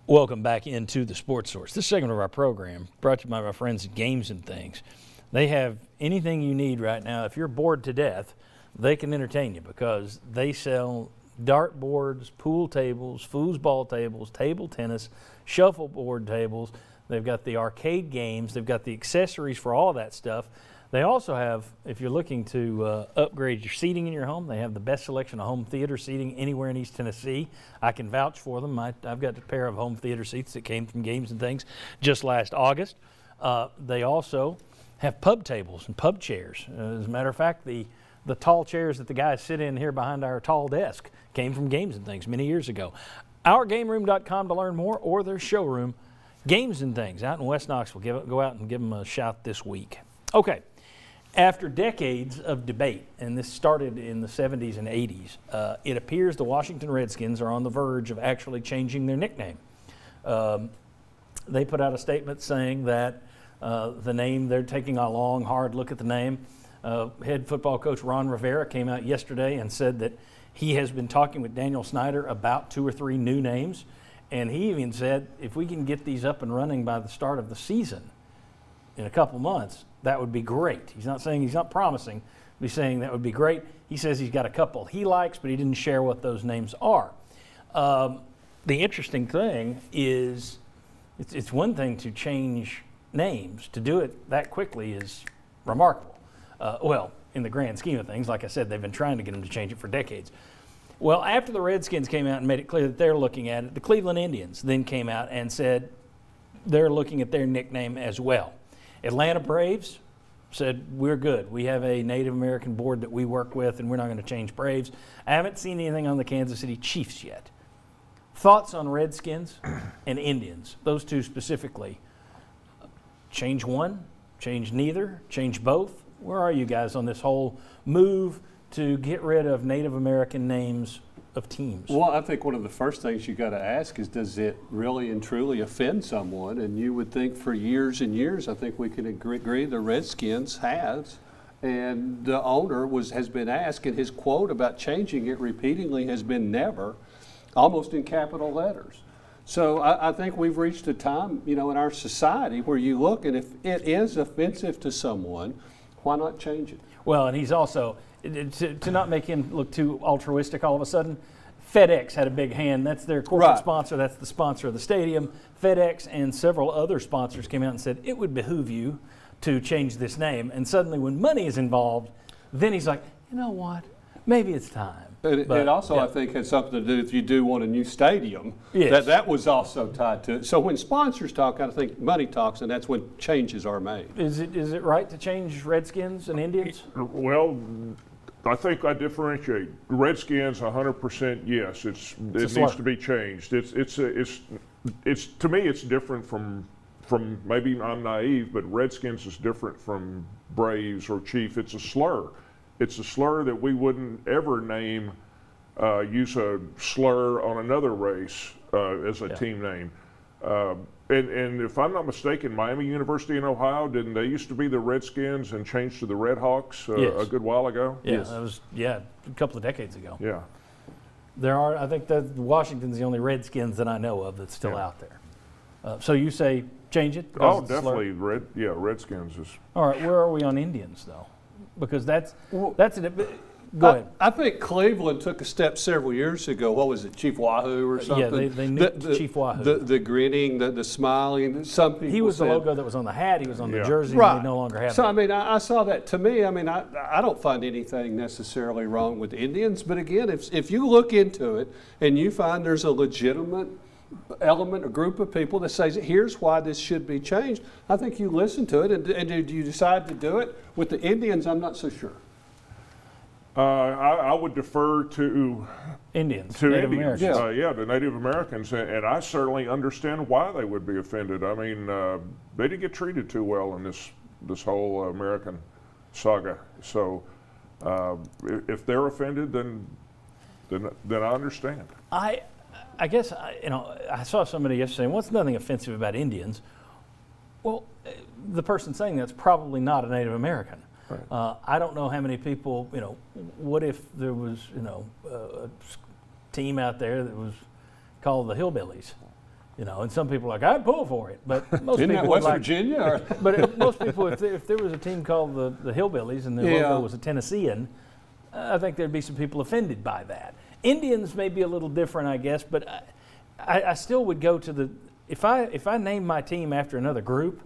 Welcome back into the Sports Source. This segment of our program brought to you by my friends at Games and Things. They have anything you need right now. If you're bored to death, they can entertain you because they sell dart boards, pool tables, foosball tables, table tennis, shuffleboard tables. They've got the arcade games. They've got the accessories for all of that stuff. They also have, if you're looking to upgrade your seating in your home, they have the best selection of home theater seating anywhere in East Tennessee. I can vouch for them. I've got a pair of home theater seats that came from Games and Things just last August. They also have pub tables and pub chairs. As a matter of fact, the tall chairs that the guys sit in here behind our tall desk came from Games and Things many years ago. OurGameRoom.com to learn more, or their showroom, Games and Things, out in West Knoxville. Go out and give them a shout this week. Okay. After decades of debate, and this started in the 70s and 80s, it appears the Washington Redskins are on the verge of actually changing their nickname. They put out a statement saying that the name, they're taking a long, hard look at the name. Head football coach Ron Rivera came out yesterday and said that he has been talking with Daniel Snyder about 2 or 3 new names, and he even said if we can get these up and running by the start of the season in a couple months, that would be great. He's not saying, he's not promising, but he's saying that would be great. He says he's got a couple he likes, but he didn't share what those names are. The interesting thing is it's one thing to change names. To do it that quickly is remarkable. Well, in the grand scheme of things, like I said, they've been trying to get him to change it for decades. Well, after the Redskins came out and made it clear that they're looking at it, the Cleveland Indians then came out and said they're looking at their nickname as well. Atlanta Braves said, we're good. We have a Native American board that we work with, and we're not going to change Braves. I haven't seen anything on the Kansas City Chiefs yet. Thoughts on Redskins and Indians, those two specifically? Change one, change neither, change both? Where are you guys on this whole move to get rid of Native American names of teams? Well, I think one of the first things you got to ask is, does it really and truly offend someone? And you would think for years and years, I think we can agree the Redskins has. And the owner has been asked, and his quote about changing it repeatedly has been never, almost in capital letters. So I think we've reached a time, in our society where you look, and if it is offensive to someone, why not change it? Well, and he's also, to not make him look too altruistic all of a sudden, FedEx had a big hand. That's their corporate sponsor. That's the sponsor of the stadium. FedEx and several other sponsors came out and said, it would behoove you to change this name. And suddenly when money is involved, then he's like, you know what, maybe it's time. It also, I think, had something to do if you do want a new stadium. Yes. That was also tied to it. So when sponsors talk, I think money talks, and that's when changes are made. Is it right to change Redskins and Indians? Well, I think I differentiate. Redskins, 100% yes. It needs to be changed. It's to me, it's different from maybe I'm naive, but Redskins is different from Braves or Chief. It's a slur. It's a slur that we wouldn't ever name, use a slur on another race as a team name. And if I'm not mistaken, Miami University in Ohio, didn't they used to be the Redskins and changed to the Red Hawks a good while ago? Yeah, that was a couple of decades ago. Yeah. I think that Washington's the only Redskins that I know of that's still out there. So you say change it? Oh, definitely. Redskins is. All right, where are we on Indians though? Because that's go ahead. I think Cleveland took a step several years ago. What was it, Chief Wahoo or something? Yeah, they nicked Chief Wahoo. The grinning, the smiling. Some people he was said, the logo that was on the hat. He was on the jersey. Right. They no longer have. So I mean, I saw that. To me, I mean, I don't find anything necessarily wrong with Indians. But again, if you look into it and you find there's a legitimate element, a group of people that says, here's why this should be changed, I think you listen to it. And did you decide to do it? With the Indians, I'm not so sure. I would defer to Indians. To Native Indians. The Native Americans. And I certainly understand why they would be offended. I mean, they didn't get treated too well in this whole American saga. So if they're offended, then I understand. I guess, I saw somebody yesterday saying, what's nothing offensive about Indians? Well, the person saying that's probably not a Native American. Right. I don't know how many people, what if there was, a team out there that was called the Hillbillies? You know, and some people are like, I'd pull for it, but most Isn't people that would West Virginia? Or? But most people, if there was a team called the Hillbillies and their logo was a Tennessean, I think there'd be some people offended by that. Indians may be a little different, I guess, but I still would go to the if I name my team after another group,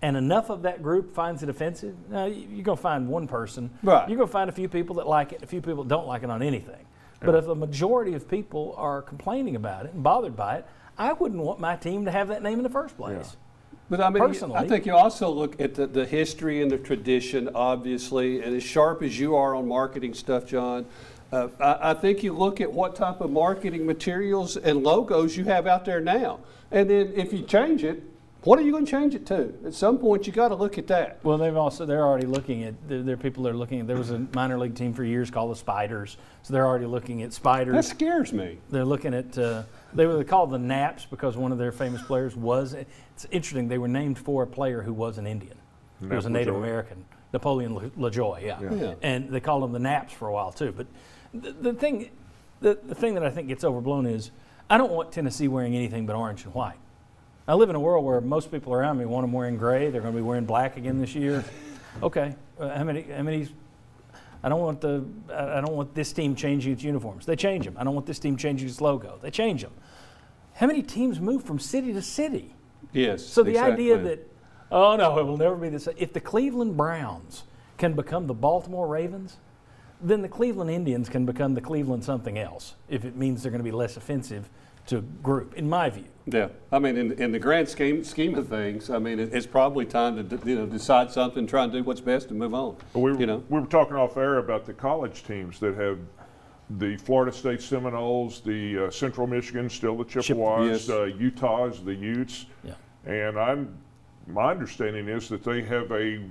and enough of that group finds it offensive, you're gonna find one person. Right. You're gonna find a few people that like it, a few people that don't like it on anything. But if a majority of people are complaining about it and bothered by it, I wouldn't want my team to have that name in the first place. Yeah. But I mean, Personally, I think you also look at the history and the tradition, obviously, and as sharp as you are on marketing stuff, John, I think you look at what type of marketing materials and logos you have out there now. And then if you change it, what are you going to change it to? At some point, you got to look at that. Well, they're already looking at, there are people that are looking at, there was a minor league team for years called the Spiders, so they're already looking at Spiders. That scares me. They're looking at, they were called the Naps because one of their famous players was, it's interesting, they were named for a player who was an Indian. He was a Native American, Napoleon LaJoie, yeah. And they called them the Naps for a while too. But the thing that I think gets overblown is, I don't want Tennessee wearing anything but orange and white. I live in a world where most people around me want them wearing gray. They're going to be wearing black again this year. Okay, how many? I don't want this team changing its uniforms. They change them. I don't want this team changing its logo. They change them. How many teams move from city to city? Yes. So the idea that, oh no, it will never be the same. If the Cleveland Browns can become the Baltimore Ravens, then the Cleveland Indians can become the Cleveland something else. If it means they're going to be less offensive to a group, in my view. Yeah, I mean, in the grand scheme of things, I mean, it's probably time to decide something, try and do what's best, and move on. We were talking off air about the college teams that have the Florida State Seminoles, the Central Michigan, still the Chippewas, Utah's the Utes, and my understanding is that they have a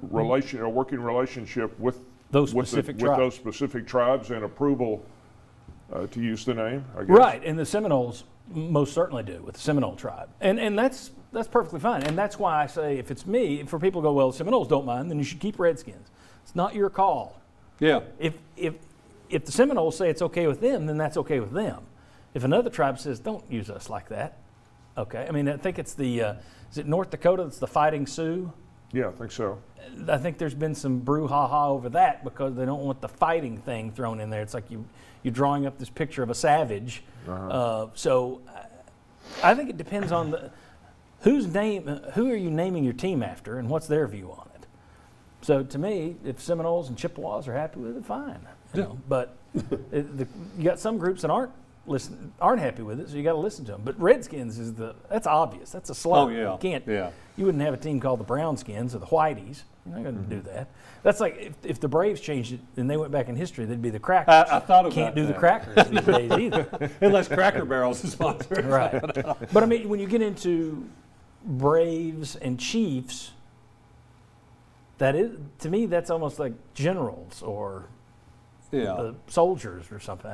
working relationship with those specific tribes and approval. To use the name, I guess. Right, and the Seminoles most certainly do with the Seminole tribe, and that's perfectly fine. And that's why I say, if it's me, for people to go, well, the Seminoles don't mind, then you should keep Redskins. It's not your call. Yeah. If the Seminoles say it's okay with them, then that's okay with them. If another tribe says, don't use us like that, okay. I mean, I think it's the is it North Dakota that's the Fighting Sioux? Yeah, I think so. I think there's been some brouhaha over that because they don't want the fighting thing thrown in there. It's like you're drawing up this picture of a savage. So I think it depends on who are you naming your team after and what's their view on it. So to me, if Seminoles and Chippewas are happy with it, fine. You know, but you got some groups that aren't happy with it, so you got to listen to them. But Redskins that's obvious. That's a slug. Oh yeah. You can't. Yeah. You wouldn't have a team called the Brownskins or the Whiteys. You're not going to do that. That's like if the Braves changed it and they went back in history, they'd be the Crackers. I thought about Can't do that. the Crackers these days either. Unless Cracker Barrel's the sponsor. Right. But I mean, when you get into Braves and Chiefs, that is, to me, that's almost like generals or the soldiers or something.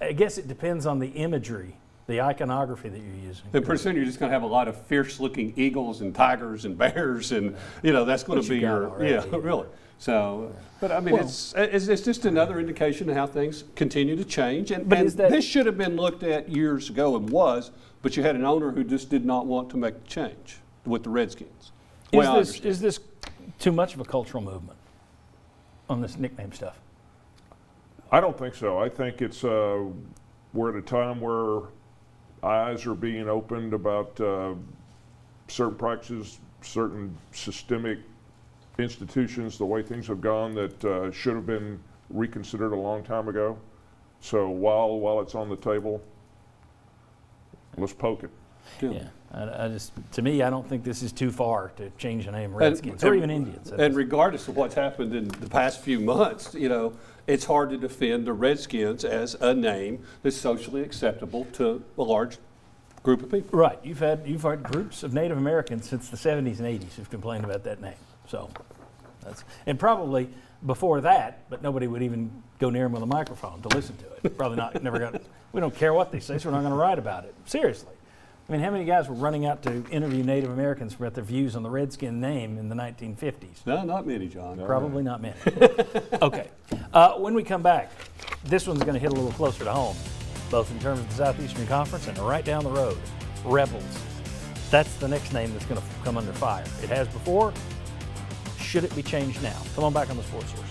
I guess it depends on the imagery, the iconography that you're using. And pretty soon you're just going to have a lot of fierce-looking eagles and tigers and bears, and that's going to be really. So, but I mean, it's just another indication of how things continue to change. And this should have been looked at years ago and was, but you had an owner who just did not want to make the change with the Redskins. Is this too much of a cultural movement on this nickname stuff? I don't think so. I think it's we're at a time where eyes are being opened about certain practices, certain systemic institutions, the way things have gone that should have been reconsidered a long time ago. So while it's on the table, let's poke it. Yeah. To me, I don't think this is too far to change the name Redskins or even Indians. And regardless of what's happened in the past few months, it's hard to defend the Redskins as a name that's socially acceptable to a large group of people. Right. You've had groups of Native Americans since the 70s and 80s who've complained about that name. So and probably before that, but nobody would even go near them with a microphone to listen to it. Probably not. We don't care what they say, so we're not going to write about it. Seriously. I mean, how many guys were running out to interview Native Americans about their views on the Redskin name in the 1950s? No, not many, John. Probably not many. Okay. When we come back, this one's going to hit a little closer to home. both in terms of the Southeastern Conference and right down the road, Rebels. That's the next name that's going to come under fire. It has before. Should it be changed now? Come on back on the Sports Source.